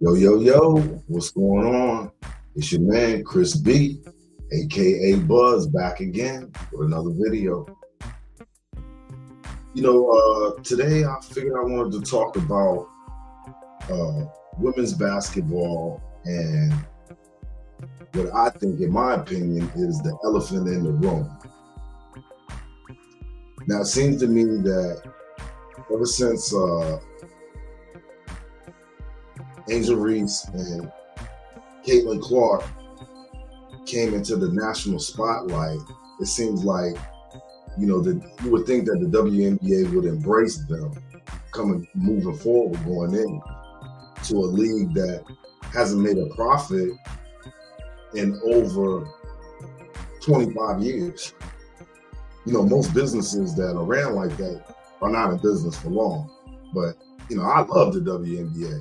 Yo, yo, yo, what's going on? It's your man, Chris B, aka Buzz, back again with another video. Today I figured I wanted to talk about uh, women's basketball and what I think, in my opinion, is the elephant in the room. Now, it seems to me that ever since Angel Reese and Caitlin Clark came into the national spotlight, it seems like, that you would think that the WNBA would embrace them moving forward, going in to a league that hasn't made a profit in over 25 years. Most businesses that are ran like that are not in business for long. But, I love the WNBA.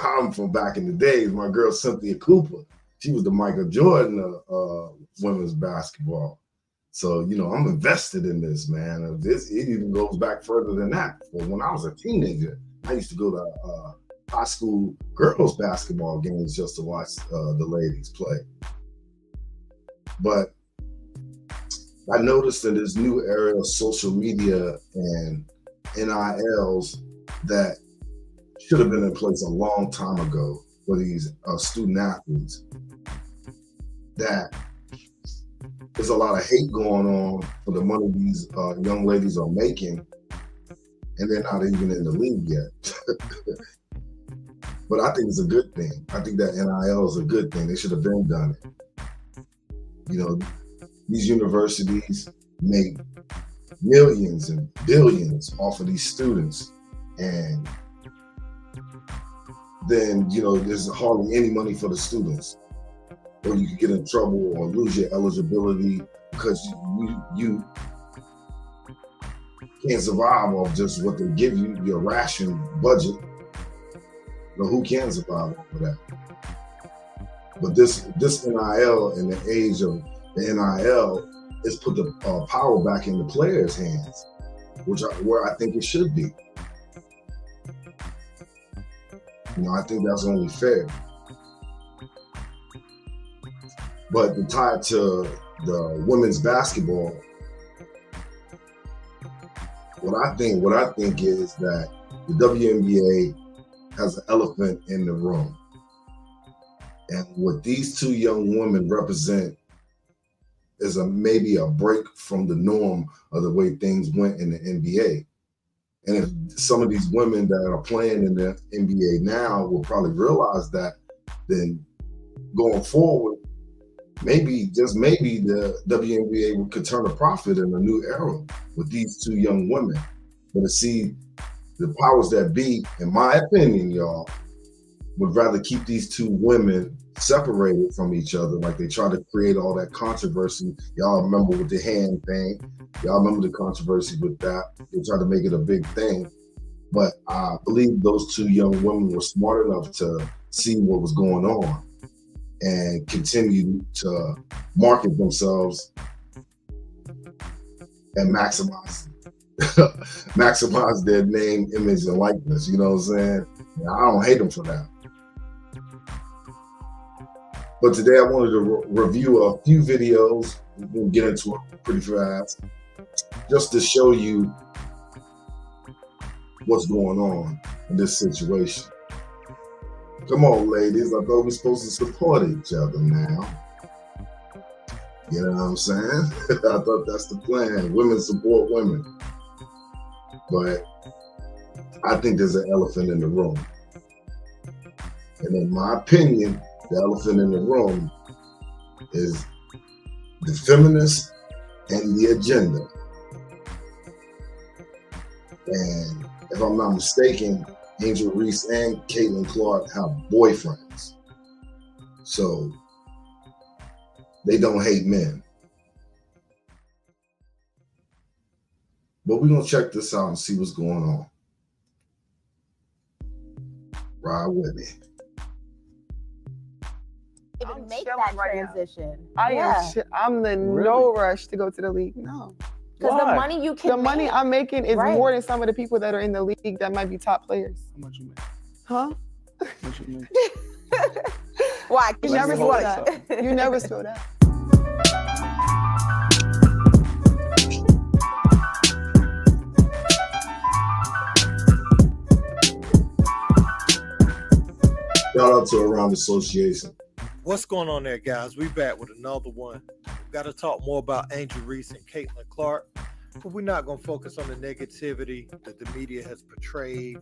I'm from back in the days. My girl Cynthia Cooper, she was the Michael Jordan of women's basketball. So, I'm invested in this, man. It even goes back further than that. Well, when I was a teenager, I used to go to high school girls basketball games just to watch the ladies play. But I noticed in this new era of social media and NILs that should have been in place a long time ago for these student athletes, that there's a lot of hate going on for the money these young ladies are making, and they're not even in the league yet. But I think it's a good thing. I think that NIL is a good thing. They should have been done it. These universities make millions and billions off of these students, and then there's hardly any money for the students, or you could get in trouble or lose your eligibility because you can't survive off just what they give you, your ration budget. Who can survive off of that? But this NIL, in the age of the NIL, is put the power back in the players' hands, where I think it should be. I think that's only fair. But to tie it to the women's basketball, what I think is that the WNBA has an elephant in the room. And what these two young women represent is maybe a break from the norm of the way things went in the NBA. And if some of these women that are playing in the NBA now will probably realize that, then going forward, just maybe the WNBA could turn a profit in a new era with these two young women. But to see the powers that be, in my opinion, y'all, would rather keep these two women separated from each other, like they try to create all that controversy. Y'all remember with the hand thing. Y'all remember the controversy with that. They tried to make it a big thing. But I believe those two young women were smart enough to see what was going on and continue to market themselves and maximize their name, image, and likeness. You know what I'm saying? I don't hate them for that. But today I wanted to review a few videos. We'll get into it pretty fast, just to show you what's going on in this situation. Come on, ladies. I thought we were supposed to support each other now. You know what I'm saying? I thought that's the plan. Women support women. But I think there's an elephant in the room. And in my opinion, the elephant in the room is the feminist and the agenda. And if I'm not mistaken, Angel Reese and Caitlin Clark have boyfriends. So they don't hate men. But we're going to check this out and see what's going on. Ride with me. Even make that transition. I'm no rush to go to the league. No. Because the money you can money I'm making is more than some of the people that are in the league that might be top players. How much you make? Huh? What you mean? Why? You Let never me spilled hold that. You never spilled that. Shout out to Around Association. What's going on there, guys? We back with another one. We've got to talk more about Angel Reese and Caitlin Clark, but we're not going to focus on the negativity that the media has portrayed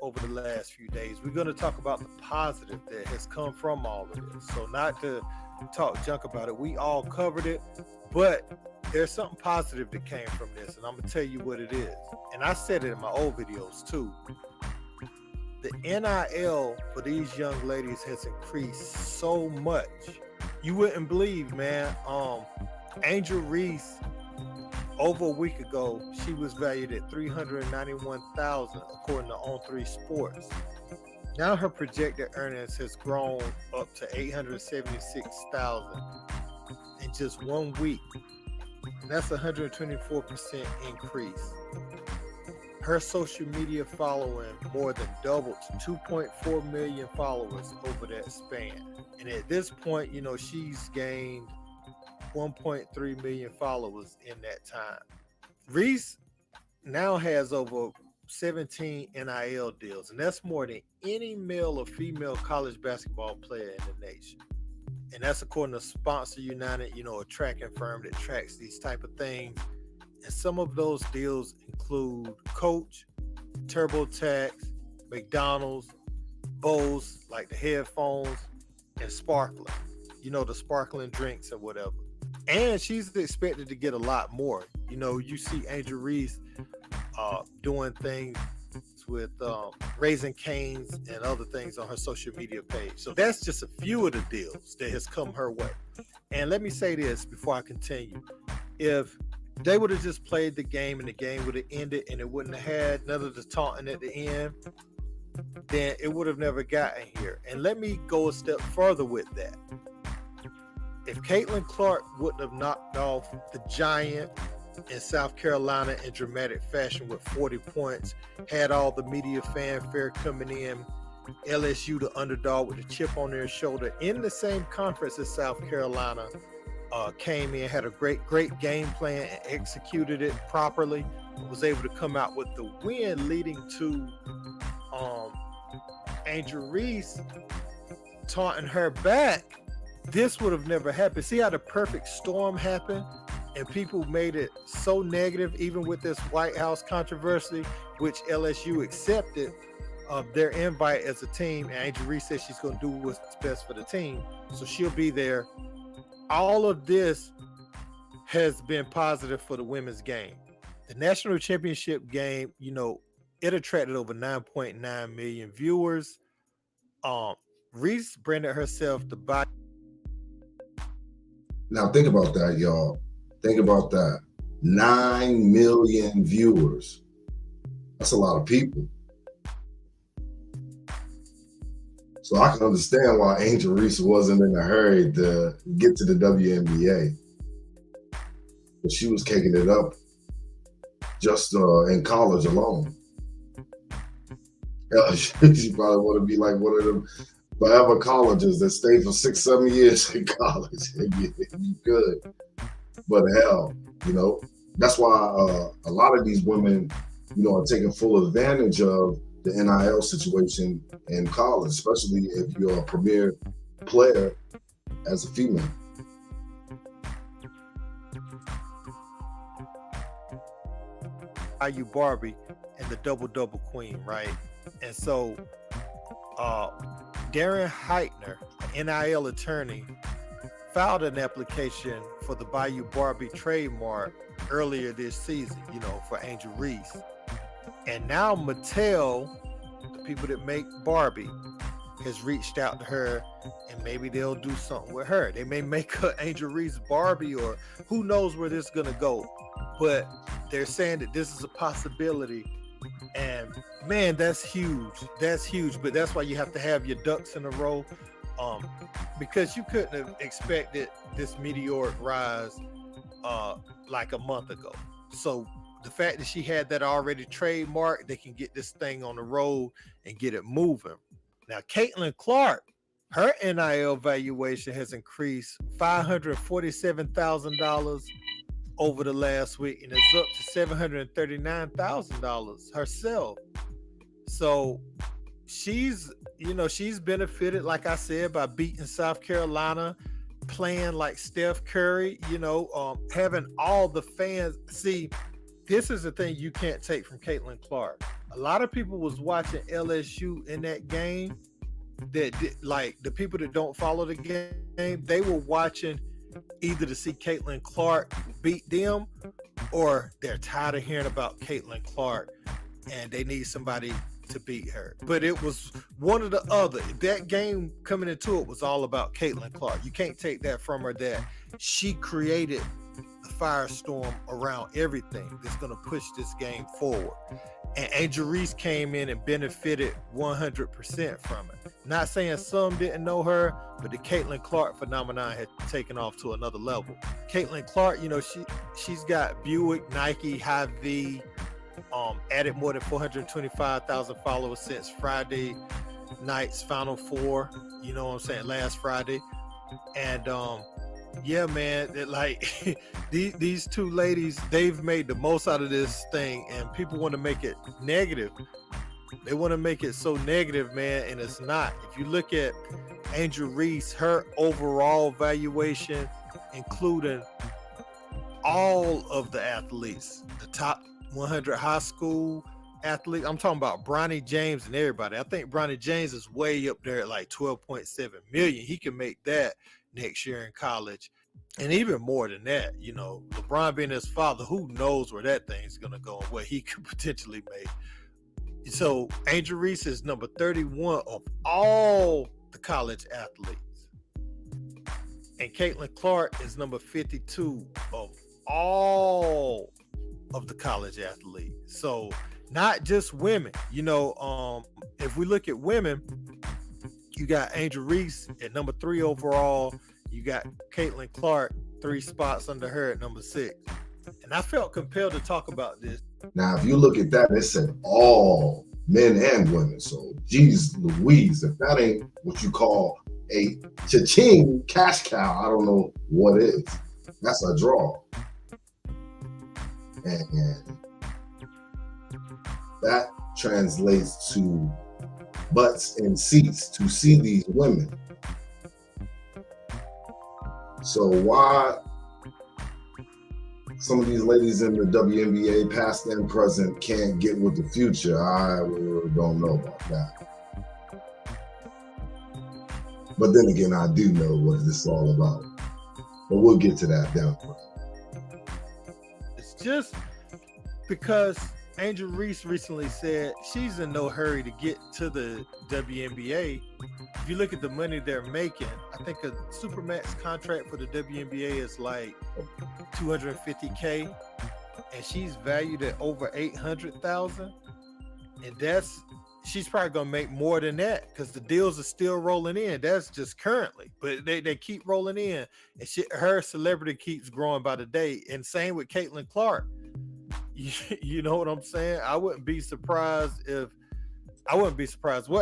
over the last few days. We're going to talk about the positive that has come from all of this. So not to talk junk about it. We all covered it, but there's something positive that came from this, and I'm going to tell you what it is. And I said it in my old videos too. The NIL for these young ladies has increased so much. You wouldn't believe, man. Angel Reese, over a week ago, she was valued at $391,000 according to On3 Sports. Now her projected earnings has grown up to $876,000 in just 1 week. And that's a 124% increase. Her social media following more than doubled to 2.4 million followers over that span. And at this point, you know, she's gained 1.3 million followers in that time. Reese now has over 17 NIL deals, and that's more than any male or female college basketball player in the nation. And that's according to Sponsor United, you know, a tracking firm that tracks these type of things. And some of those deals include Coach, TurboTax, McDonald's, Bose, like the headphones, and Sparkling. You know, the sparkling drinks or whatever. And she's expected to get a lot more. You know, you see Angel Reese doing things with Raising Cane's and other things on her social media page. So that's just a few of the deals that has come her way. And let me say this before I continue. If they would have just played the game and the game would have ended and it wouldn't have had none of the taunting at the end, then it would have never gotten here. And let me go a step further with that. If Caitlin Clark wouldn't have knocked off the Giant in South Carolina in dramatic fashion with 40 points, had all the media fanfare coming in, LSU the underdog with a chip on their shoulder in the same conference as South Carolina, came in, had a great game plan and executed it properly, was able to come out with the win, leading to Angel Reese taunting her back. This would have never happened. See how the perfect storm happened and people made it so negative, even with this White House controversy, which LSU accepted their invite as a team. And Angel Reese says she's going to do what's best for the team, so she'll be there. All of this has been positive for the women's game. The national championship game, you know, it attracted over 9.9 million viewers. Reese branded herself the body. Now think about that, y'all. Think about that. 9 million viewers. That's a lot of people. So I can understand why Angel Reese wasn't in a hurry to get to the WNBA. But she was kicking it up just in college alone. She probably want to be like one of them forever colleges that stayed for 6-7 years in college. You could. But hell, you know, that's why a lot of these women, you know, are taking full advantage of the NIL situation in college, especially if you're a premier player as a female. IU Barbie and the double queen, right? And so Darren Heitner, an NIL attorney, filed an application for the Bayou Barbie trademark earlier this season, you know, for Angel Reese. And now Mattel, the people that make Barbie, has reached out to her, and maybe they'll do something with her. They may make her Angel Reese Barbie, or who knows where this is gonna go. But they're saying that this is a possibility. And man, that's huge. That's huge. But that's why you have to have your ducks in a row, because you couldn't have expected this meteoric rise like a month ago. So the fact that she had that already trademarked, they can get this thing on the road and get it moving. Now, Caitlin Clark, her NIL valuation has increased $547,000 over the last week, and is up to $739,000 herself. So she's benefited, like I said, by beating South Carolina, playing like Steph Curry, having all the fans. See, this is the thing you can't take from Caitlin Clark. A lot of people was watching LSU in that game, like the people that don't follow the game, they were watching either to see Caitlin Clark beat them, or they're tired of hearing about Caitlin Clark and they need somebody to beat her. But it was one or the other. That game coming into it was all about Caitlin Clark. You can't take that from her, that she created the firestorm around everything that's going to push this game forward. And Angel Reese came in and benefited 100% from it. Not saying some didn't know her, but the Caitlin Clark phenomenon had taken off to another level. Caitlin Clark, she's got Buick, Nike, Hy-Vee, added more than 425,000 followers since Friday night's Final Four, last Friday. And yeah, man, like these two ladies, they've made the most out of this thing, and people want to make it negative. They want to make it so negative, man, and it's not. If you look at Angel Reese, her overall valuation, including all of the athletes, the top 100 high school athletes, I'm talking about Bronny James and everybody. I think Bronny James is way up there at like 12.7 million. He can make that next year in college, and even more than that. LeBron being his father, who knows where that thing's gonna go and what he could potentially make. So Angel Reese is number 31 of all the college athletes, and Caitlin Clark is number 52 of all of the college athletes. So not just women. If we look at women, you got Angel Reese at number 3 overall. You got Caitlin Clark 3 spots under her at number 6. And I felt compelled to talk about this. Now, if you look at that, it said all men and women. So, geez Louise, if that ain't what you call a cha-ching cash cow, I don't know what is. That's a draw. And that translates to butts and seats to see these women. So why some of these ladies in the WNBA, past and present, can't get with the future, I really don't know about that. But then again, I do know what this is all about. But we'll get to that down the road. It's just because Angel Reese recently said she's in no hurry to get to the WNBA. If you look at the money they're making, I think a Supermax contract for the WNBA is like $250K, and she's valued at over $800,000. And she's probably gonna make more than that because the deals are still rolling in. That's just currently, but they keep rolling in, and her celebrity keeps growing by the day. And same with Caitlin Clark. You know what I'm saying? I wouldn't be surprised what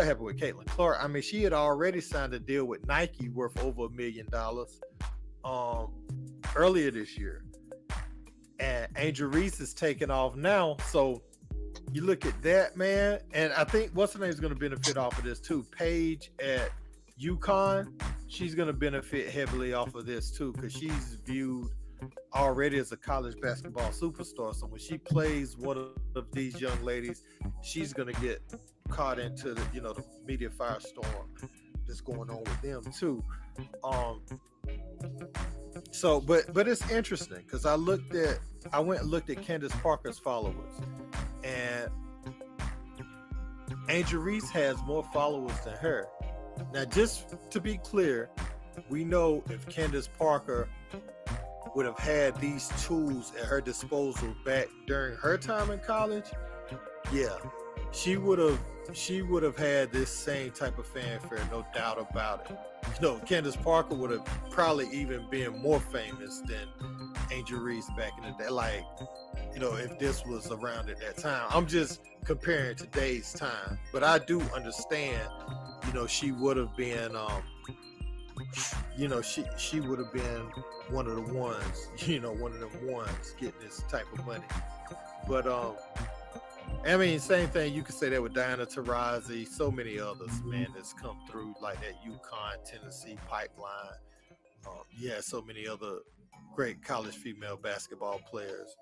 happened with Caitlin Clark. I mean, she had already signed a deal with Nike worth over $1 million earlier this year. And Angel Reese is taking off now. So you look at that, man. And I think what's her name is going to benefit off of this too. Paige at UConn, she's going to benefit heavily off of this too, because she's viewed already as a college basketball superstar. So when she plays one of these young ladies, she's going to get caught into the the media firestorm that's going on with them too. So but it's interesting because I went and looked at Candace Parker's followers, and Angel Reese has more followers than her. Now, just to be clear, we know if Candace Parker would have had these tools at her disposal back during her time in college, yeah, she would have she would have had this same type of fanfare, no doubt about it. Candace Parker would have probably even been more famous than Angel Reese back in the day. Like, if this was around at that time. I'm just comparing today's time. But I do understand, she would have been, she would have been one of the ones, one of them ones getting this type of money. But, I mean, same thing. You could say that with Diana Taurasi, so many others, man, that's come through like that UConn, Tennessee pipeline. So many other great college female basketball players.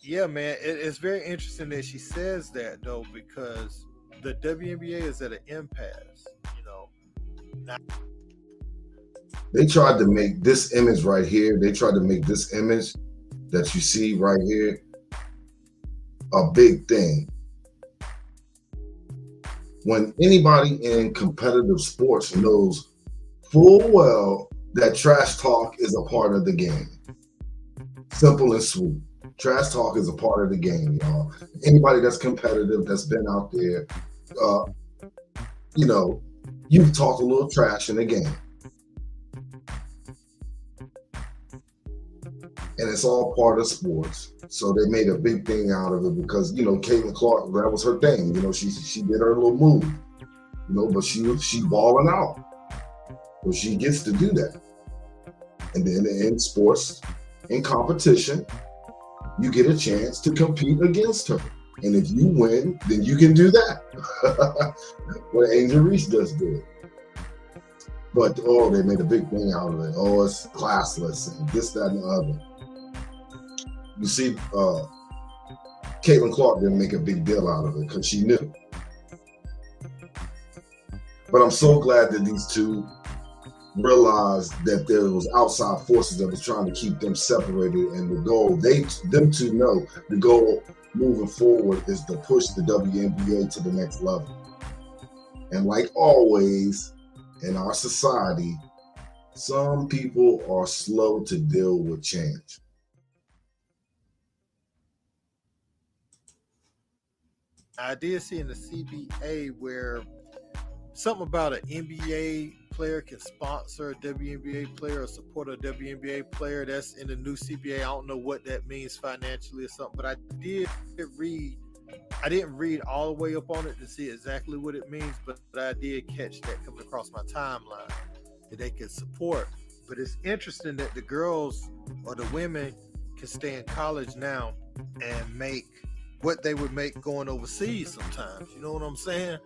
Yeah, man, it's very interesting that she says that, though, because the WNBA is at an impasse, They tried to make this image right here. They tried to make this image that you see right here a big thing. When anybody in competitive sports knows full well that trash talk is a part of the game. Simple and sweet. Trash talk is a part of the game, y'all. Anybody that's competitive, that's been out there, you've talked a little trash in the game. And it's all part of sports. So they made a big thing out of it because, Caitlin Clark, that was her thing. She did her little move, but she balling out. So she gets to do that. And then in sports, in competition, you get a chance to compete against her. And if you win, then you can do that. What Angel Reese does do it. But, they made a big thing out of it. It's classless and this, that, and the other. You see, Caitlin Clark didn't make a big deal out of it because she knew. But I'm so glad that these two realized that there was outside forces that was trying to keep them separated, and the goal, them two know the goal moving forward is to push the WNBA to the next level. And like always in our society, some people are slow to deal with change. I did see in the CBA where something about an NBA player can sponsor a WNBA player or support a WNBA player. That's in the new CBA. I don't know what that means financially or something, but I didn't read all the way up on it to see exactly what it means, but I did catch that coming across my timeline that they can support. But it's interesting that the girls or the women can stay in college now and make what they would make going overseas sometimes. You know what I'm saying?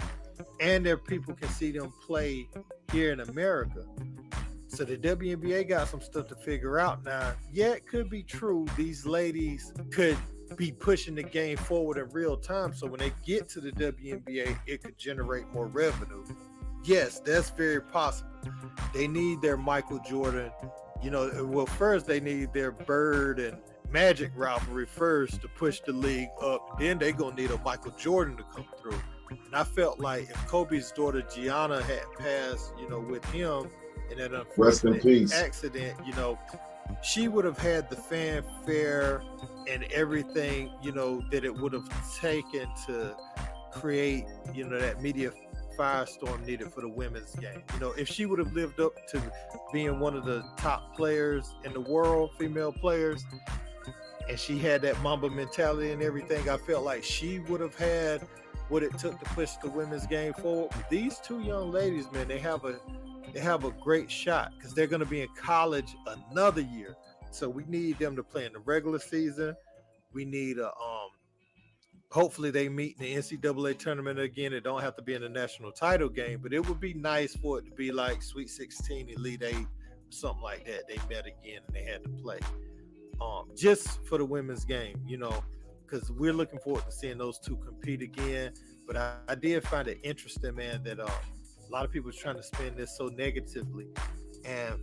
And their people can see them play here in America. So the WNBA got some stuff to figure out now. Yeah, it could be true. These ladies could be pushing the game forward in real time. So when they get to the WNBA, it could generate more revenue. Yes, that's very possible. They need their Michael Jordan. First they need their Bird and Magic rivalry first to push the league up. Then they gonna need a Michael Jordan to come through. And I felt like if Kobe's daughter Gianna had passed, with him in that unfortunate accident, she would have had the fanfare and everything, that it would have taken to create, that media firestorm needed for the women's game. If she would have lived up to being one of the top players in the world, female players, and she had that Mamba mentality and everything, I felt like she would have had what it took to push the women's game forward. But these two young ladies, man, they have a great shot because they're going to be in college another year. So we need them to play in the regular season. We need hopefully they meet in the NCAA tournament again. It don't have to be in the national title game, but it would be nice for it to be like Sweet 16, Elite 8, something like that. They met again and they had to play. Just for the women's game, because we're looking forward to seeing those two compete again. But I did find it interesting, man, that a lot of people are trying to spin this so negatively. And,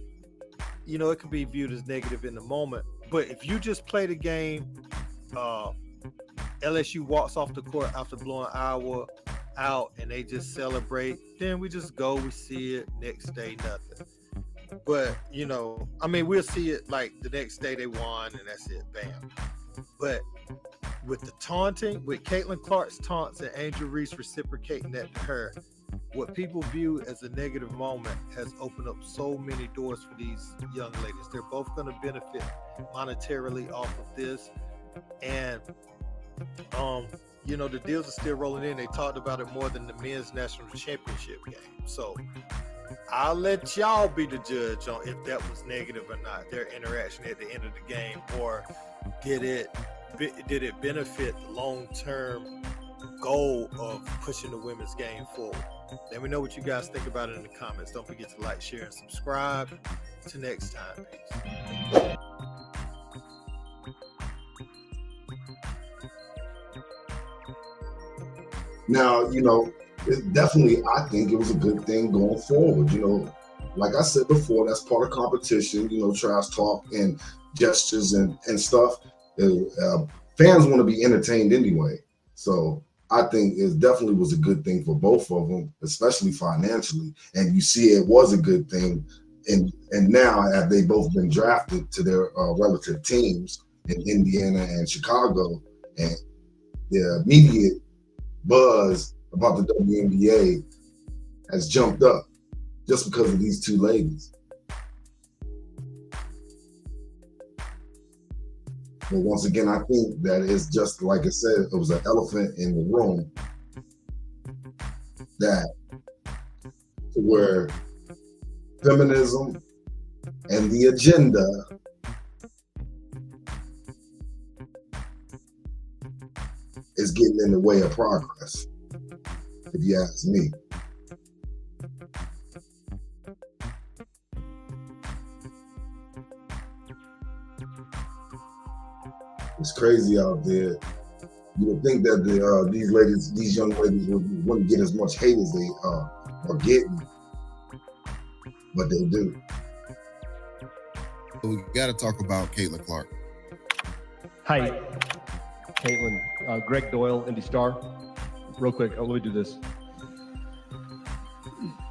it could be viewed as negative in the moment. But if you just play the game, LSU walks off the court after blowing Iowa out and they just celebrate, then we just go, we see it, next day, nothing. But, we'll see it like the next day they won and that's it, bam. But with the taunting, with Caitlin Clark's taunts and Angel Reese reciprocating that to her, what people view as a negative moment has opened up so many doors for these young ladies. They're both going to benefit monetarily off of this. And, the deals are still rolling in. They talked about it more than the men's national championship game. So I'll let y'all be the judge on if that was negative or not, their interaction at the end of the game, or did it benefit the long-term goal of pushing the women's game forward? Let me know what you guys think about it in the comments. Don't forget to like, share, and subscribe. Till next time. Peace. Now, it definitely, I think it was a good thing going forward. Like I said before, that's part of competition, trash talk and gestures and stuff. Fans want to be entertained anyway. So I think it definitely was a good thing for both of them, especially financially. And you see it was a good thing. And now, have they both been drafted to their relative teams in Indiana and Chicago, and the immediate buzz about the WNBA has jumped up just because of these two ladies. But once again, I think that it's just like I said, it was an elephant in the room that to where feminism and the agenda is getting in the way of progress, if you ask me. It's crazy out there. You would think that these young ladies wouldn't get as much hate as they are getting, but they do. We got to talk about Caitlin Clark. Hi, Caitlin. Greg Doyle, Indy Star. Real quick, let me do this.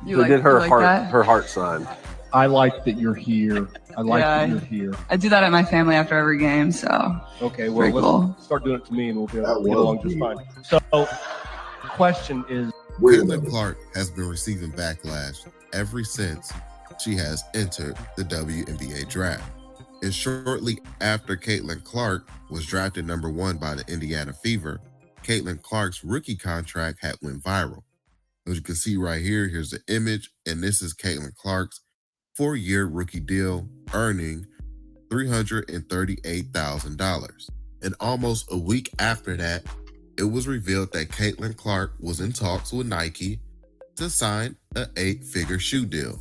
You did her heart sign. I like that you're here. I like that you're here. I do that at my family after every game, so. Okay, well, let's start doing it to me and we'll get along just fine. So, question is, Caitlin Clark has been receiving backlash ever since she has entered the WNBA draft. And shortly after Caitlin Clark was drafted number 1 by the Indiana Fever, Caitlin Clark's rookie contract had went viral. As you can see right here, here's the image, and this is Caitlin Clark's 4-year rookie deal, earning $338,000. And almost a week after that, it was revealed that Caitlin Clark was in talks with Nike to sign an 8-figure shoe deal.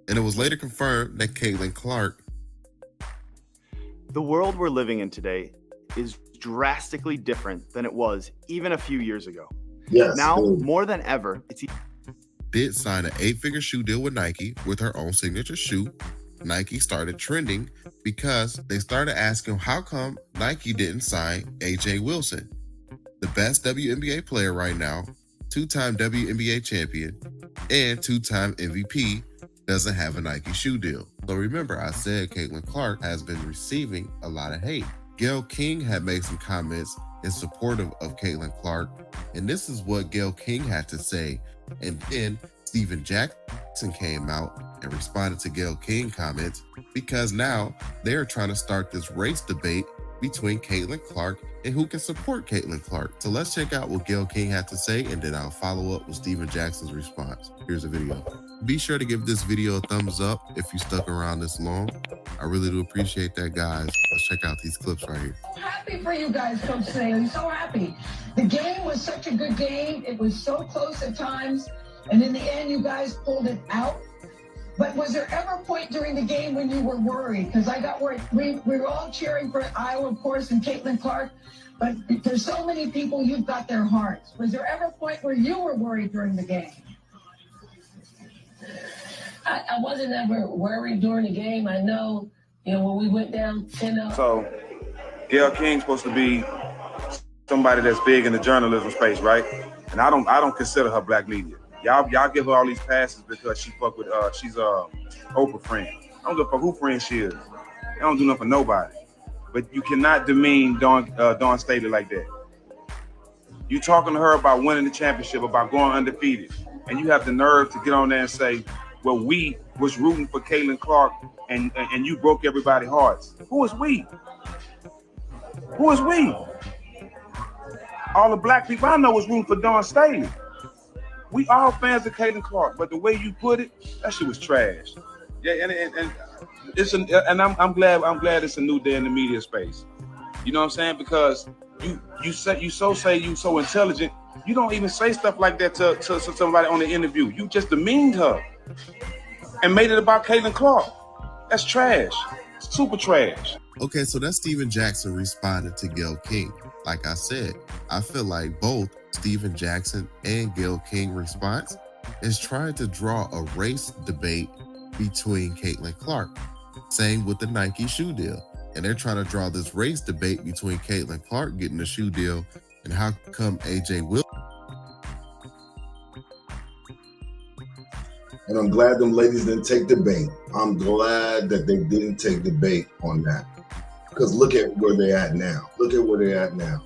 And it was later confirmed that Caitlin Clark. The world we're living in today is drastically different than it was even a few years ago. Yes. Now, more than ever, did sign an 8-figure shoe deal with Nike with her own signature shoe. Nike started trending because they started asking how come Nike didn't sign AJ Wilson, the best WNBA player right now, 2-time WNBA champion, and 2-time MVP, doesn't have a Nike shoe deal. So remember, I said Caitlin Clark has been receiving a lot of hate. Gayle King had made some comments in support of Caitlin Clark, and this is what Gayle King had to say. And then Stephen Jackson came out and responded to Gayle King comments, because now they're trying to start this race debate between Caitlin Clark and who can support Caitlin Clark. So let's check out what Gayle King had to say, and then I'll follow up with Stephen Jackson's response. Here's a video. Be sure to give this video a thumbs up if you stuck around this long. I really do appreciate that, guys. Let's check out these clips right here. Happy for you guys, Coach Staley. So happy. The game was such a good game. It was so close at times. And in the end, you guys pulled it out. But was there ever a point during the game when you were worried? Because I got worried. We were all cheering for Iowa, of course, and Caitlin Clark. But there's so many people, you've got their hearts. Was there ever a point where you were worried during the game? I wasn't ever worried during the game. I know, when we went down 10-0. So, Gayle King's supposed to be somebody that's big in the journalism space, right? And I don't consider her black media. Y'all give her all these passes because she fuck with she's a Oprah friend. I don't give a fuck who friend she is. I don't do nothing for nobody. but you cannot demean Dawn Staley like that. You talking to her about winning the championship, about going undefeated, and you have the nerve to get on there and say, well, we was rooting for Caitlin Clark and you broke everybody's hearts. Who is we? Who is we? All the black people I know was rooting for Dawn Staley. We all fans of Caitlin Clark, but the way you put it, that shit was trash. Yeah, and it's I'm glad it's a new day in the media space. You know what I'm saying? Because you so intelligent, you don't even say stuff like that to somebody on the interview. You just demeaned her and made it about Caitlin Clark. That's trash. Super trash. Okay, so that's Steven Jackson responding to Gayle King. Like I said, I feel like both Steven Jackson and Gayle King response is trying to draw a race debate between Caitlin Clark. Same with the Nike shoe deal. And they're trying to draw this race debate between Caitlin Clark getting the shoe deal and how come AJ Wilson. And I'm glad them ladies didn't take the bait. I'm glad that they didn't take the bait on that. Because look at where they're at now. Look at where they're at now.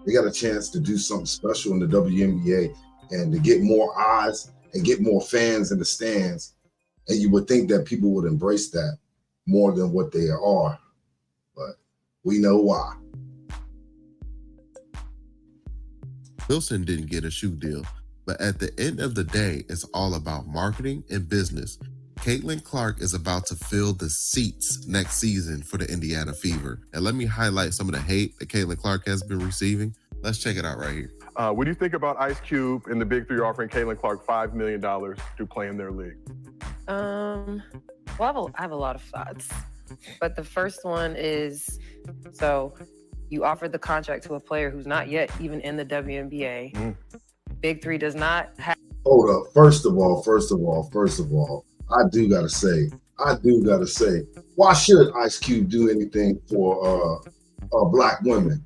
They got a chance to do something special in the WNBA and to get more eyes and get more fans in the stands. And you would think that people would embrace that more than what they are. But we know why. Wilson didn't get a shoe deal, but at the end of the day, it's all about marketing and business. Caitlin Clark is about to fill the seats next season for the Indiana Fever. And let me highlight some of the hate that Caitlin Clark has been receiving. Let's check it out right here. What do you think about Ice Cube and the Big Three offering Caitlin Clark $5 million to play in their league? Well, I have a lot of thoughts. But the first one is, so you offered the contract to a player who's not yet even in the WNBA. Big Three does not have. Hold up. First of all, I do gotta say, why should Ice Cube do anything for black women?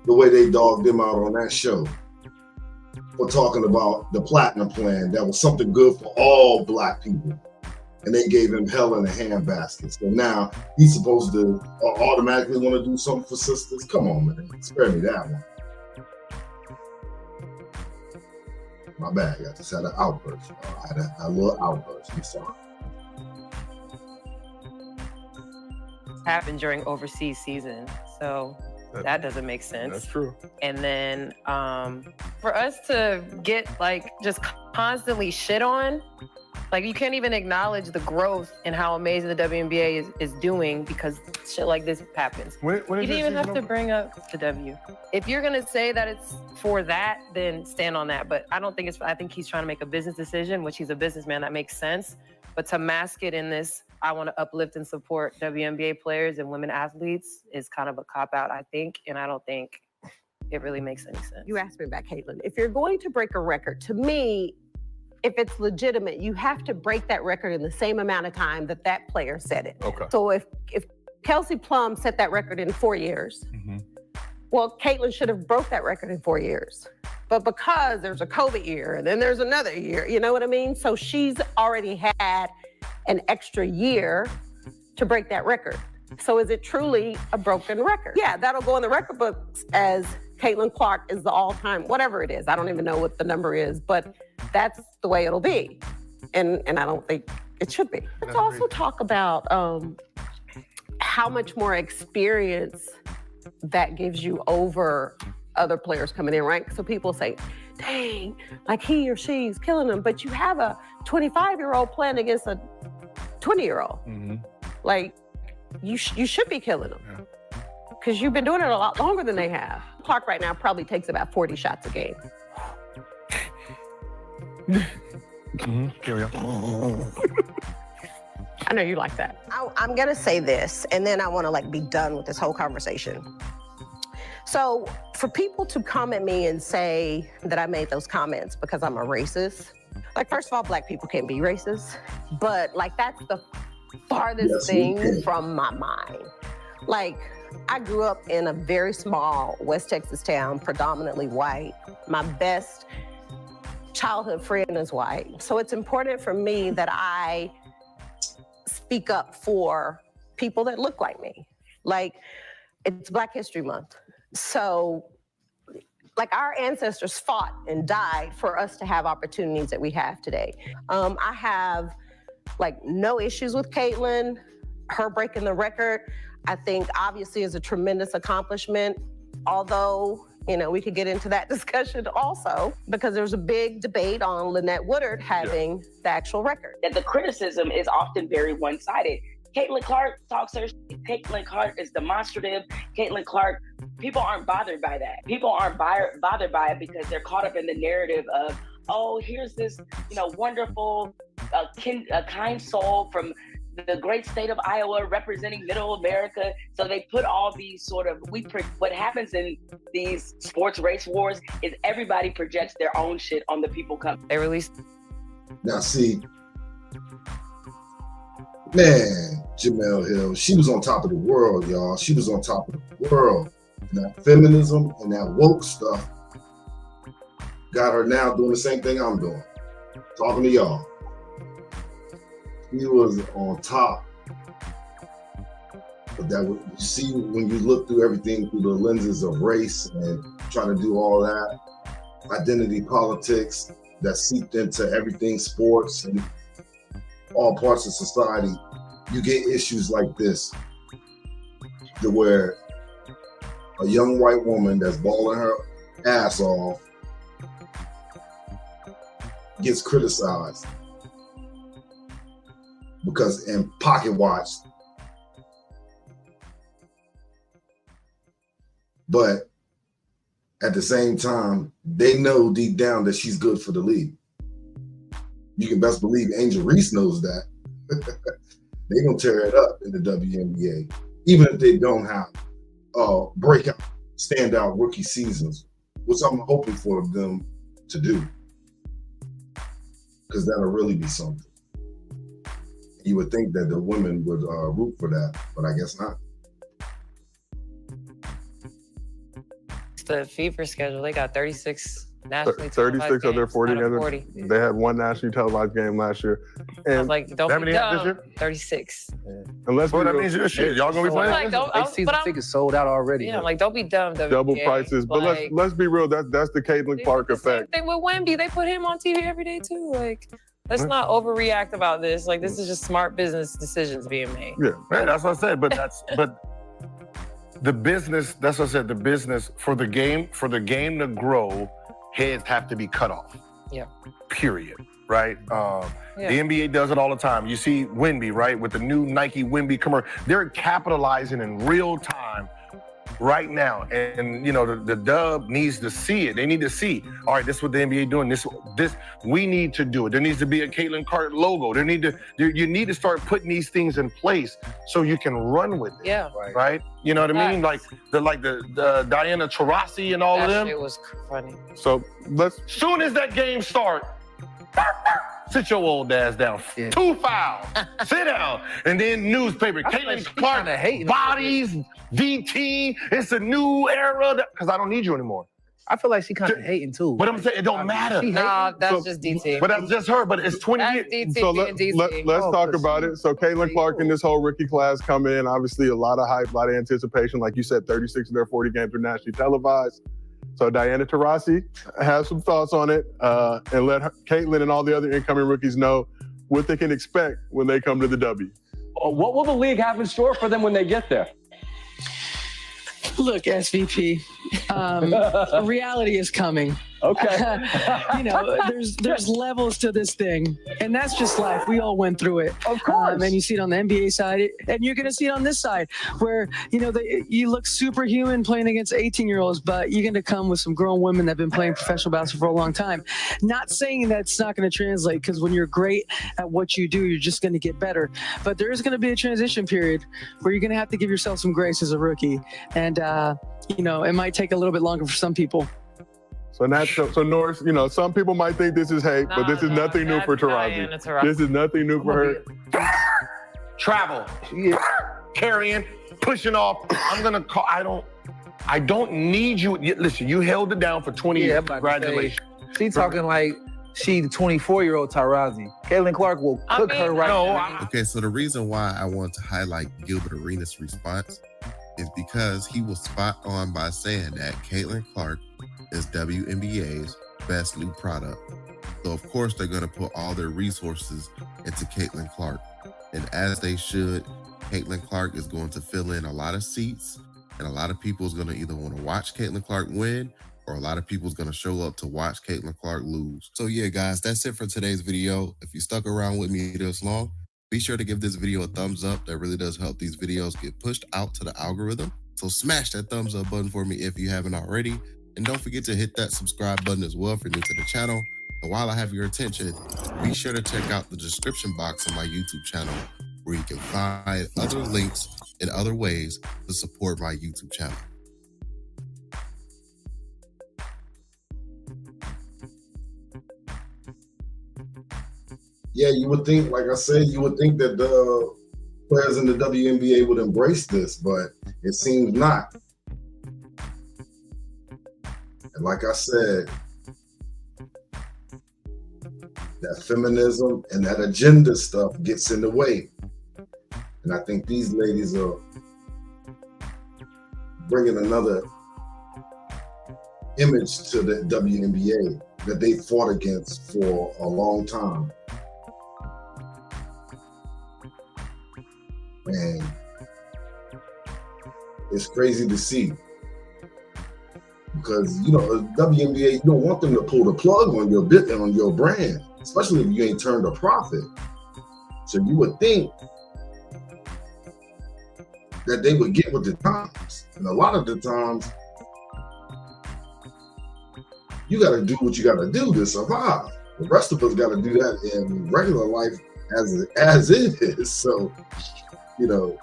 The way they dogged them out on that show for talking about the platinum plan, that was something good for all black people. And they gave him hell in a handbasket. So now he's supposed to automatically want to do something for sisters? Come on, man. Spare me that one. My bad. I just had an outburst. I had a little outburst. I'm sorry. Happened during overseas season. So that doesn't make sense. That's true. And then for us to get just constantly shit on, you can't even acknowledge the growth and how amazing the WNBA is doing because shit like this happens. When you didn't even have to bring up the W. If you're gonna say that it's for that, then stand on that. But I don't think I think he's trying to make a business decision, which he's a businessman, that makes sense. But to mask it in this, I want to uplift and support WNBA players and women athletes is kind of a cop-out, I think. And I don't think it really makes any sense. You asked me about Caitlin. If you're going to break a record, to me, if it's legitimate, you have to break that record in the same amount of time that player set it. Okay. So if Kelsey Plum set that record in 4 years, well, Caitlin should have broke that record in 4 years. But because there's a COVID year and then there's another year, you know what I mean? So she's already had an extra year to break that record. So is it truly a broken record? Yeah, that'll go in the record books as Caitlin Clark is the all-time, whatever it is. I don't even know what the number is, but that's the way it'll be. And I don't think it should be. Let's also talk about how much more experience that gives you over other players coming in, right? So people say, dang, he or she's killing them, but you have a 25-year-old playing against a 20-year-old. You should be killing them because you've been doing it a lot longer than they have. Clark right now probably takes about 40 shots a game. Here we go. I know you like that. I'm gonna say this, and then I wanna be done with this whole conversation. So for people to come at me and say that I made those comments because I'm a racist, first of all, black people can't be racist, but that's the farthest thing from my mind. I grew up in a very small West Texas town, predominantly white. My best childhood friend is white. So it's important for me that I speak up for people that look like me. it's Black History Month. So, like, our ancestors fought and died for us to have opportunities that we have today. I have, like, no issues with Caitlin. Her breaking the record, I think, obviously is a tremendous accomplishment, although, you know, we could get into that discussion also, because there's a big debate on Lynette Woodard having the actual record. That the criticism is often very one-sided. Caitlin Clark talks her shit. Caitlin Clark is demonstrative. Caitlin Clark, people aren't bothered by that. People aren't bothered by it because they're caught up in the narrative of, oh, here's this, you know, wonderful, kind soul from the great state of Iowa representing middle America. So they put all these sort of, what happens in these sports race wars is everybody projects their own shit on the people coming. They released. Now see, man, Jemele Hill, she was on top of the world, y'all. She was on top of the world. And that feminism and that woke stuff got her now doing the same thing I'm doing, talking to y'all. He was on top. But that, you see, when you look through everything through the lenses of race and try to do all that, identity politics that seeped into everything, sports and all parts of society, you get issues like this, to where a young white woman that's balling her ass off gets criticized because and pocket watched. But at the same time, they know deep down that she's good for the league. You can best believe Angel Reese knows that. They're gonna tear it up in the WNBA, even if they don't have breakout, standout rookie seasons, which I'm hoping for them to do, because that'll really be something. You would think that the women would root for that, but I guess not. It's the FIFA schedule. They got 36 nationally 36 of their 40 games. They had one nationally televised game last year. And I was like, don't be dumb. 36. Unless that means shit. Y'all gonna be playing? Like, season tickets sold out already. Yeah, I'm like, don't be dumb. Double prices. But like, let's be real. That's the Caitlin Clark effect. Same thing with Wemby. They put him on TV every day too. Like, let's not overreact about this. Like, this is just smart business decisions being made. Yeah, man, that's what I said. But the business. That's what I said. The business for the game to grow, heads have to be cut off. Yeah. Period. Right. The NBA does it all the time. You see Wemby, right, with the new Nike Wemby commercial. They're capitalizing in real time right now, and you know the dub needs to see it. They need to see. All right, this is what the NBA doing. This we need to do it. There needs to be a Caitlin Clark logo. You need to start putting these things in place so you can run with it. Yeah. Right. You know what I mean? Like the Diana Taurasi and all of them. It was funny. So soon as that game starts, sit your old ass down. Yeah. 2 fouls. Sit down. And then newspaper. Caitlin Clark bodies, DT. It's a new era. Because I don't need you anymore. I feel like she kind of hating too. But I'm saying it don't matter. Nah, that's just DT. But that's just her. But it's 20 years. DT So let's talk about it. So Caitlin Clark and this whole rookie class come in. Obviously, a lot of hype, a lot of anticipation. Like you said, 36 of their 40 games are nationally televised. So Diana Taurasi has some thoughts on it, and let Caitlin and all the other incoming rookies know what they can expect when they come to the W. What will the league have in store for them when they get there? Look, SVP, reality is coming. Okay. You know, there's levels to this thing, and that's just life. We all went through it. Of course. And you see it on the NBA side, and you're going to see it on this side, where, you know, you look superhuman playing against 18-year-olds, but you're going to come with some grown women that have been playing professional basketball for a long time. Not saying that's not going to translate, because when you're great at what you do, you're just going to get better. But there is going to be a transition period where you're going to have to give yourself some grace as a rookie. And, you know, it might take a little bit longer for some people. So Norris, you know, some people might think this is hate, but this is nothing new for Taurasi. This is nothing new for her. Travel, carrying, pushing off. I'm gonna call. I don't need you. Listen, you held it down for 20 years. Congratulations. She talking like she the 24-year-old Taurasi. Caitlin Clark will cook her right now. Okay, so the reason why I want to highlight Gilbert Arenas' response is because he was spot on by saying that Caitlin Clark is WNBA's best new product. So of course they're going to put all their resources into Caitlin Clark. And as they should, Caitlin Clark is going to fill in a lot of seats, and a lot of people is going to either want to watch Caitlin Clark win, or a lot of people is going to show up to watch Caitlin Clark lose. So yeah, guys, that's it for today's video. If you stuck around with me this long, be sure to give this video a thumbs up. That really does help these videos get pushed out to the algorithm. So smash that thumbs up button for me if you haven't already. And don't forget to hit that subscribe button as well if you're new to the channel. And while I have your attention, be sure to check out the description box on my YouTube channel, where you can find other links and other ways to support my YouTube channel. Yeah, you would think, like I said, you would think that the players in the WNBA would embrace this, but it seems not. And like I said, that feminism and that agenda stuff gets in the way. And I think these ladies are bringing another image to the WNBA that they fought against for a long time. And it's crazy to see, because you know, WNBA, you don't want them to pull the plug on your bit on your brand, especially if you ain't turned a profit. So you would think that they would get with the times, and a lot of the times you got to do what you got to do to survive. The rest of us got to do that in regular life as it is. So, you know,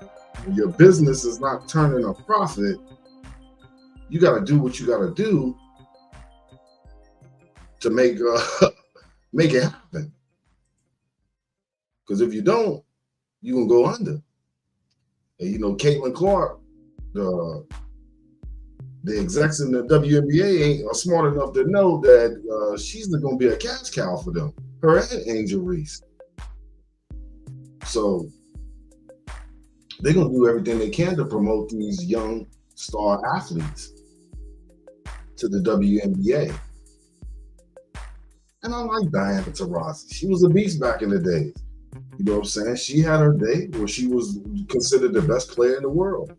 when your business is not turning a profit, you got to do what you got to do to make make it happen. Because if you don't, you gonna go under. And you know, Caitlin Clark, the execs in the WNBA are smart enough to know that she's not gonna be a cash cow for them. Her and Angel Reese. So they're gonna do everything they can to promote these young star athletes to the WNBA. And I like Diana Taurasi. She was a beast back in the days. You know what I'm saying? She had her day where she was considered the best player in the world.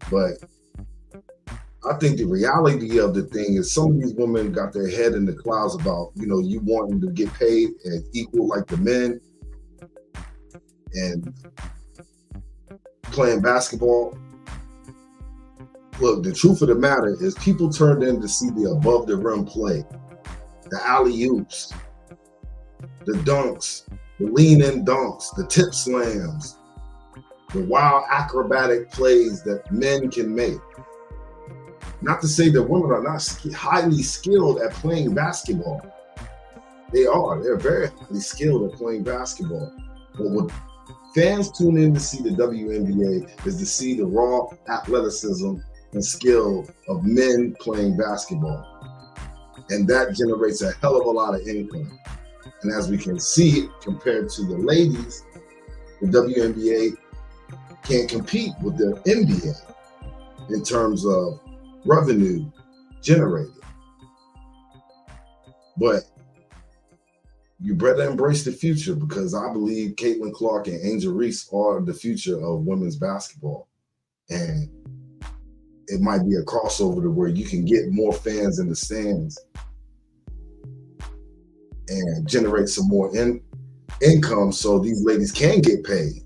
But I think the reality of the thing is some of these women got their head in the clouds about, you know, you wanting to get paid and equal like the men and playing basketball. Look, the truth of the matter is people turned in to see the above the rim play, the alley-oops, the dunks, the lean-in dunks, the tip slams, the wild acrobatic plays that men can make. Not to say that women are not highly skilled at playing basketball. They are. They're very highly skilled at playing basketball. But what fans tune in to see the WNBA is to see the raw athleticism and skill of men playing basketball. And that generates a hell of a lot of income. And as we can see, compared to the ladies, the WNBA can't compete with the NBA in terms of revenue generated. But you better embrace the future, because I believe Caitlin Clark and Angel Reese are the future of women's basketball. And it might be a crossover to where you can get more fans in the stands and generate some more income so these ladies can get paid.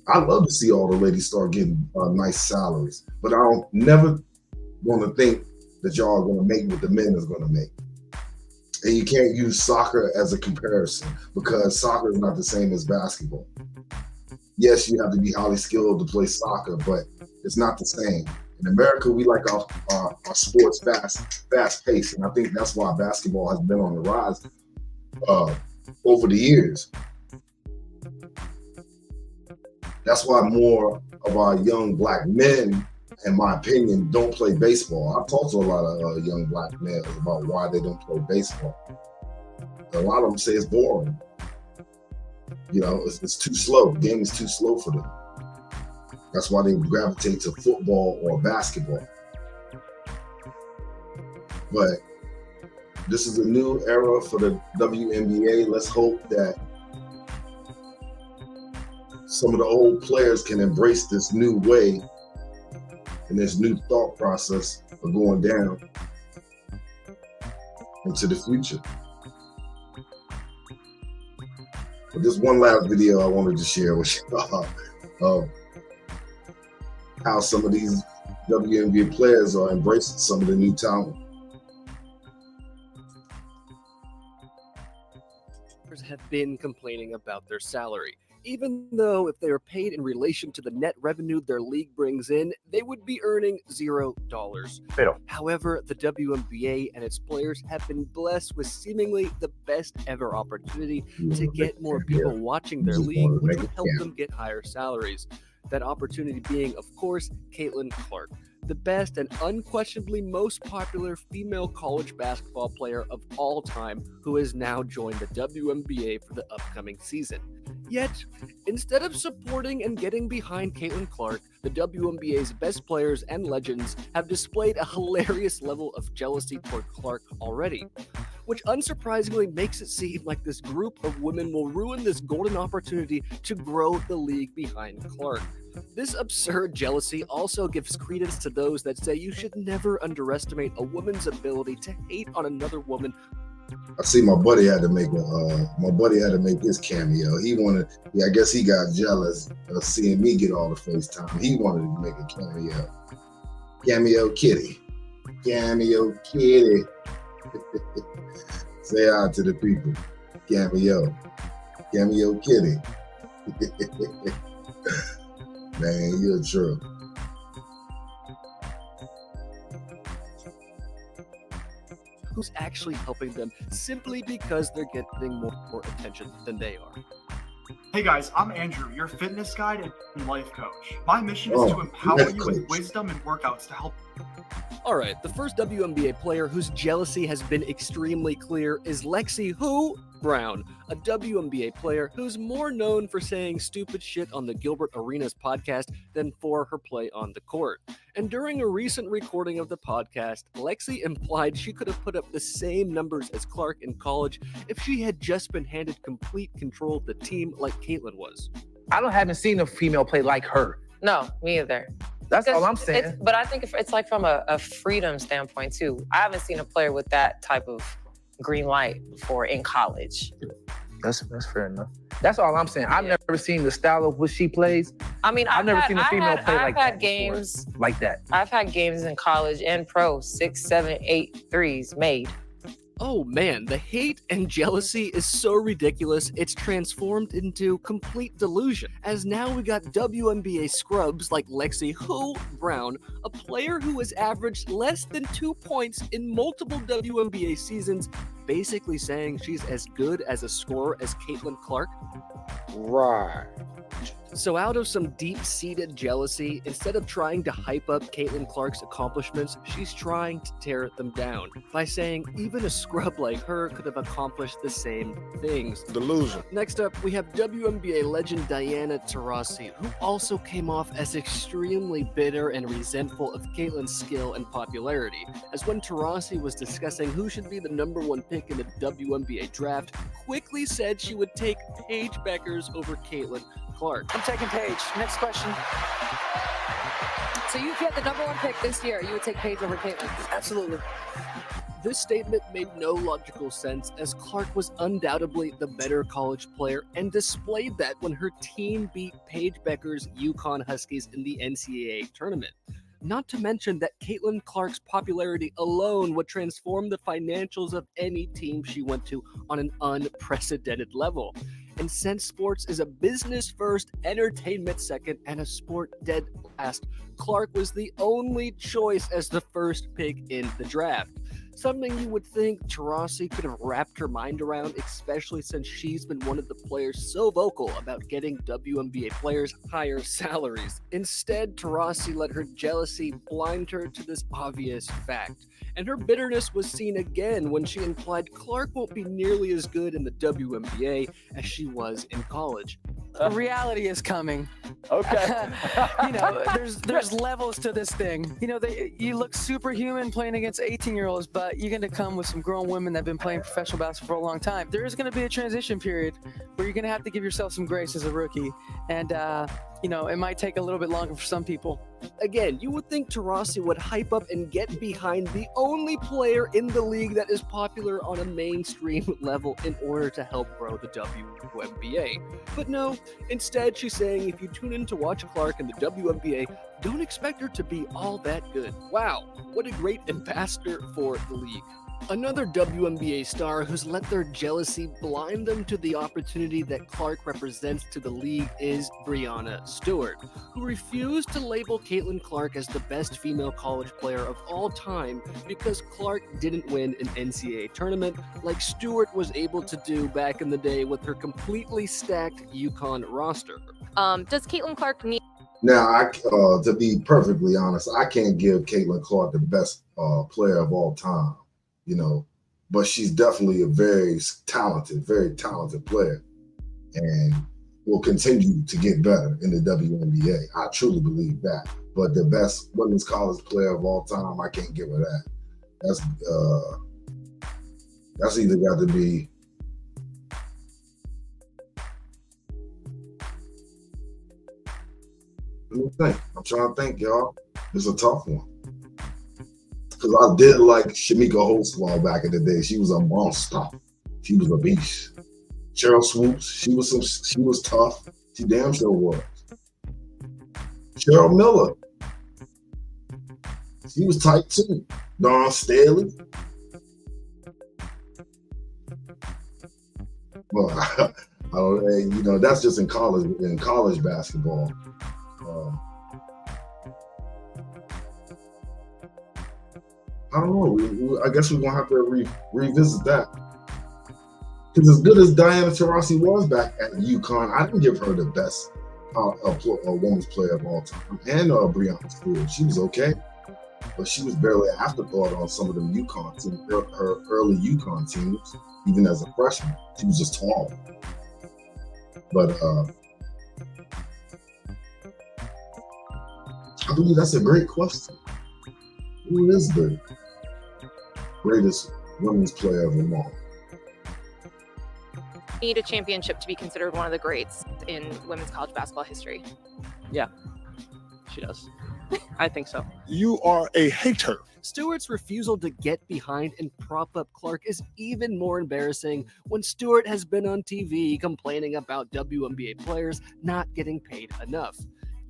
I love to see all the ladies start getting nice salaries, but I don't never want to think that y'all are going to make what the men is going to make. And you can't use soccer as a comparison, because soccer is not the same as basketball. Yes, you have to be highly skilled to play soccer, but it's not the same. In America, we like our sports fast paced, and I think that's why basketball has been on the rise over the years. That's why more of our young black men, in my opinion, don't play baseball. I've talked to a lot of young black men about why they don't play baseball. A lot of them say it's boring. You know, it's too slow. The game is too slow for them. That's why they gravitate to football or basketball. But this is a new era for the WNBA. Let's hope that some of the old players can embrace this new way and this new thought process of going down into the future. But this one last video I wanted to share with you of how some of these WNBA players are embracing some of the new talent. Have been complaining about their salary, even though if they are paid in relation to the net revenue their league brings in, they would be earning $0. However, the WNBA and its players have been blessed with seemingly the best ever opportunity to get more people watching their league, which would help them get higher salaries. That opportunity being, of course, Caitlin Clark, the best and unquestionably most popular female college basketball player of all time, who has now joined the WNBA for the upcoming season. Yet, instead of supporting and getting behind Caitlin Clark, the WNBA's best players and legends have displayed a hilarious level of jealousy toward Clark already, which unsurprisingly makes it seem like this group of women will ruin this golden opportunity to grow the league behind Clark. This absurd jealousy also gives credence to those that say you should never underestimate a woman's ability to hate on another woman. I see my buddy had to make his cameo. He wanted, I guess he got jealous of seeing me get all the FaceTime. He wanted to make a cameo. Cameo Kitty. Cameo Kitty. Say hi to the people. Cameo. Cameo Kitty. Man, you're true. Who's actually helping them simply because they're getting more attention than they are. Hey guys, I'm Andrew, your fitness guide and life coach. My mission is to empower you with wisdom and workouts to help. All right, the first WNBA player whose jealousy has been extremely clear is Lexie Brown, a WNBA player who's more known for saying stupid shit on the Gilbert Arenas podcast than for her play on the court. And during a recent recording of the podcast, Lexie implied she could have put up the same numbers as Clark in college if she had just been handed complete control of the team like Caitlin was. haven't seen a female play like her. No, me either. That's all I'm saying. But I think it's like from a freedom standpoint too. I haven't seen a player with that type of green light before in college. That's fair enough. That's all I'm saying. I've never seen the style of what she plays. I mean, I've never seen a female play like that. I've had games like that. I've had games in college and pro, 6, 7, 8 threes made. Oh man, the hate and jealousy is so ridiculous, it's transformed into complete delusion. As now we got WNBA scrubs like Lexie Brown, a player who has averaged less than 2 points in multiple WNBA seasons, basically saying she's as good as a scorer as Caitlin Clark. Right. So out of some deep-seated jealousy, instead of trying to hype up Caitlin Clark's accomplishments, she's trying to tear them down by saying even a scrub like her could have accomplished the same things. Delusion. Next up, we have WNBA legend Diana Taurasi, who also came off as extremely bitter and resentful of Caitlin's skill and popularity, as when Taurasi was discussing who should be the #1 pick in the WNBA draft, quickly said she would take Paige Beckers over Caitlin Clark. I'm taking Paige. Next question. So you get the #1 pick this year. You would take Paige over Caitlin? Absolutely. This statement made no logical sense, as Clark was undoubtedly the better college player and displayed that when her team beat Paige Becker's UConn Huskies in the NCAA tournament. Not to mention that Caitlin Clark's popularity alone would transform the financials of any team she went to on an unprecedented level. And since sports is a business first, entertainment second, and a sport dead last, Clark was the only choice as the first pick in the draft. Something you would think Taurasi could have wrapped her mind around, especially since she's been one of the players so vocal about getting WNBA players higher salaries. Instead, Taurasi let her jealousy blind her to this obvious fact. And her bitterness was seen again when she implied Clark won't be nearly as good in the WNBA as she was in college. Reality is coming. Okay. There's levels to this thing. You look superhuman playing against 18-year-olds, but you're going to come with some grown women that have been playing professional basketball for a long time. There is going to be a transition period where you're going to have to give yourself some grace as a rookie. And, it might take a little bit longer for some people. Again, you would think Taurasi would hype up and get behind the only player in the league that is popular on a mainstream level in order to help grow the WNBA. But no, instead she's saying if you tune in to watch Clark in the WNBA, don't expect her to be all that good. Wow, what a great ambassador for the league. Another WNBA star who's let their jealousy blind them to the opportunity that Clark represents to the league is Breanna Stewart, who refused to label Caitlin Clark as the best female college player of all time because Clark didn't win an NCAA tournament like Stewart was able to do back in the day with her completely stacked UConn roster. Does Caitlin Clark need... Now, to be perfectly honest, I can't give Caitlin Clark the best player of all time. But she's definitely a very talented player and will continue to get better in the WNBA. I truly believe that. But the best women's college player of all time, I can't give her that. That's either got to be let me think. I'm trying to think, y'all. It's a tough one. Because I did like Shamika Holtzclaw back in the day. She was a monster. She was a beast. Cheryl Swoops, she was tough. She damn sure was. Cheryl Miller, she was tight too. Dawn Staley. Well, I don't. That's just in college basketball. I don't know. I guess we're going to have to revisit that. Because as good as Diana Taurasi was back at UConn, I didn't give her the best women's player of all time. And Breanna Stewart, she was okay. But she was barely an afterthought on some of them UConn teams, her early UConn teams, even as a freshman. She was just tall. But I believe that's a great question. Who is the greatest women's player of them all? Need a championship to be considered one of the greats in women's college basketball history? Yeah, she does. I think so. You are a hater. Stewart's refusal to get behind and prop up Clark is even more embarrassing when Stewart has been on TV complaining about WNBA players not getting paid enough.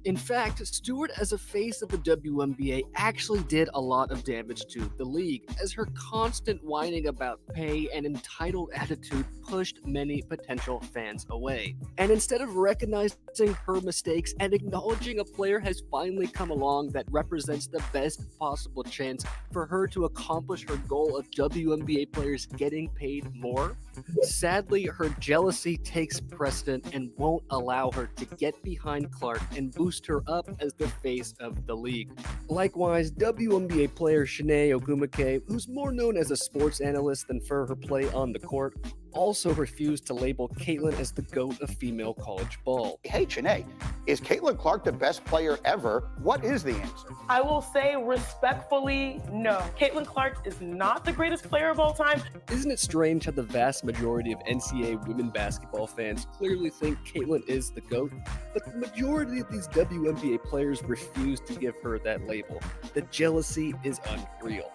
In fact, Stewart, as a face of the WNBA, actually did a lot of damage to the league, as her constant whining about pay and entitled attitude pushed many potential fans away. And instead of recognizing her mistakes and acknowledging a player has finally come along that represents the best possible chance for her to accomplish her goal of WNBA players getting paid more, sadly, her jealousy takes precedent and won't allow her to get behind Clark and boost her up as the face of the league. Likewise, WNBA player Shanae Ogwumike, who's more known as a sports analyst than for her play on the court, also refused to label Caitlin as the GOAT of female college ball. Hey, Shanae, is Caitlin Clark the best player ever? What is the answer? I will say respectfully, no. Caitlin Clark is not the greatest player of all time. Isn't it strange how the vast majority of NCAA women basketball fans clearly think Caitlin is the GOAT, but the majority of these WNBA players refuse to give her that label? The jealousy is unreal.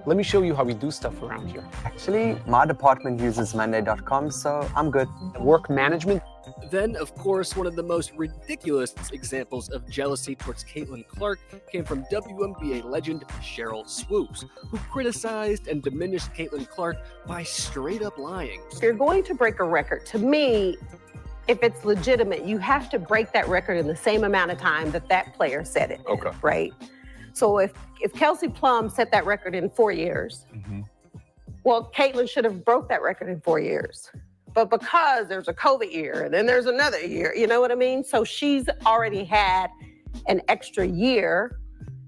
Let me show you how we do stuff around here. Actually, my department uses Monday.com, so I'm good. Work management. Then, of course, one of the most ridiculous examples of jealousy towards Caitlin Clark came from WNBA legend Cheryl Swoops, who criticized and diminished Caitlin Clark by straight up lying. If you're going to break a record, to me, if it's legitimate, you have to break that record in the same amount of time that player set it. Okay. Right? So if Kelsey Plum set that record in 4 years, well, Caitlin should have broke that record in 4 years. But because there's a COVID year and then there's another year, you know what I mean? So she's already had an extra year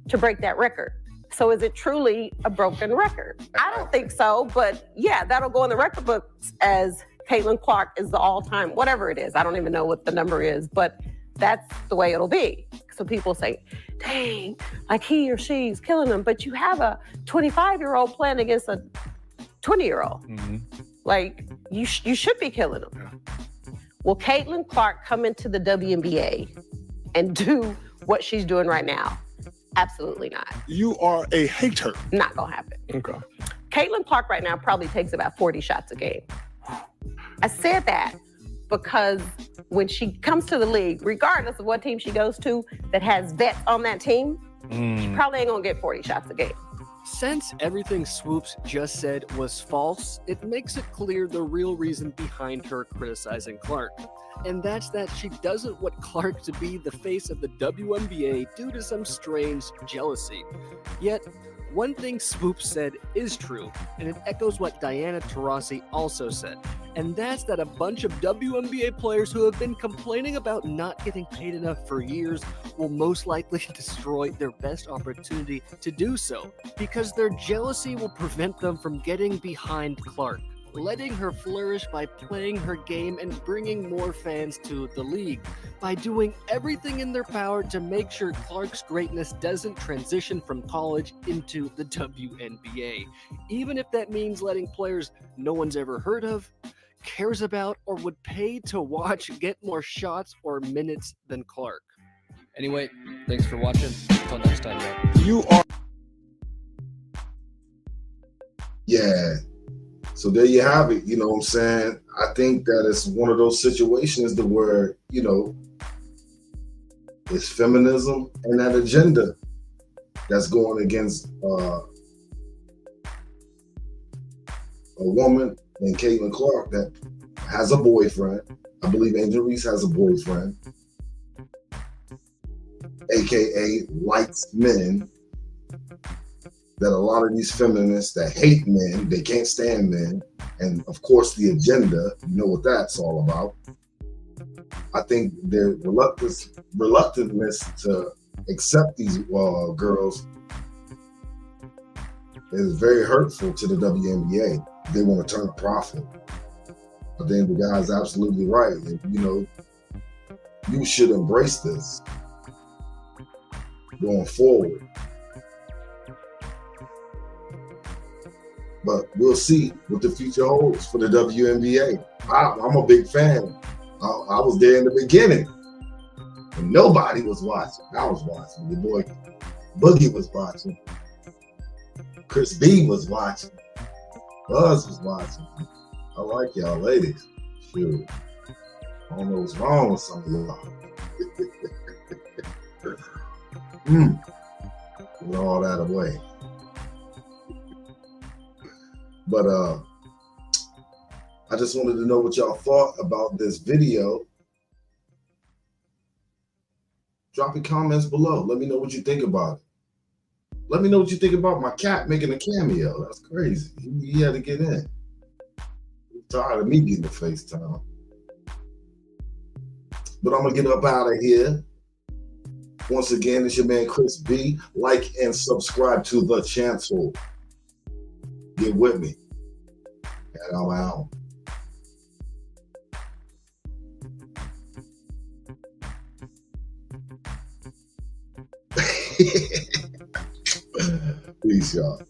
to break that record. So is it truly a broken record? I don't think so, but yeah, that'll go in the record books as Caitlin Clark is the all-time, whatever it is. I don't even know what the number is, but that's the way it'll be. So people say, dang, like he or she's killing them. But you have a 25-year-old playing against a 20-year-old. Like, you should be killing them. Yeah. Will Caitlin Clark come into the WNBA and do what she's doing right now? Absolutely not. You are a hater. Not gonna happen. Okay. Caitlin Clark right now probably takes about 40 shots a game. I said that because when she comes to the league, regardless of what team she goes to that has vets on that team, she probably ain't gonna get 40 shots a game. Since everything Swoops just said was false, it makes it clear the real reason behind her criticizing Clark. And that's that she doesn't want Clark to be the face of the WNBA due to some strange jealousy. Yet, one thing Swoops said is true, and it echoes what Diana Taurasi also said, and that's that a bunch of WNBA players who have been complaining about not getting paid enough for years will most likely destroy their best opportunity to do so, because their jealousy will prevent them from getting behind Clark, letting her flourish by playing her game and bringing more fans to the league, by doing everything in their power to make sure Clark's greatness doesn't transition from college into the WNBA, even if that means letting players no one's ever heard of, cares about, or would pay to watch get more shots or minutes than Clark. Anyway, thanks for watching. Until next time, man. You are. Yeah. So there you have it. You know what I'm saying? I think that it's one of those situations to where, you know, it's feminism and that agenda that's going against a woman named Caitlin Clark that has a boyfriend. I believe Angel Reese has a boyfriend, AKA likes men. That a lot of these feminists that hate men, they can't stand men, and of course the agenda, you know what that's all about. I think their reluctantness to accept these girls is very hurtful to the WNBA. They want to turn a profit. I think the guy's absolutely right. And, you know, you should embrace this going forward. But we'll see what the future holds for the WNBA. I'm a big fan. I was there in the beginning. And nobody was watching. I was watching. Your boy Boogie was watching. Chris B was watching. Buzz was watching. I like y'all ladies. Shoot. I don't know what's wrong with some of y'all. Put all that away. But I just wanted to know what y'all thought about this video. Drop your comments below. Let me know what you think about it. Let me know what you think about my cat making a cameo. That's crazy. He had to get in. I'm tired of me getting the FaceTime. But I'm going to get up out of here. Once again, it's your man Chris B. Like and subscribe to the channel. Get with me. And I'm out. Peace, y'all.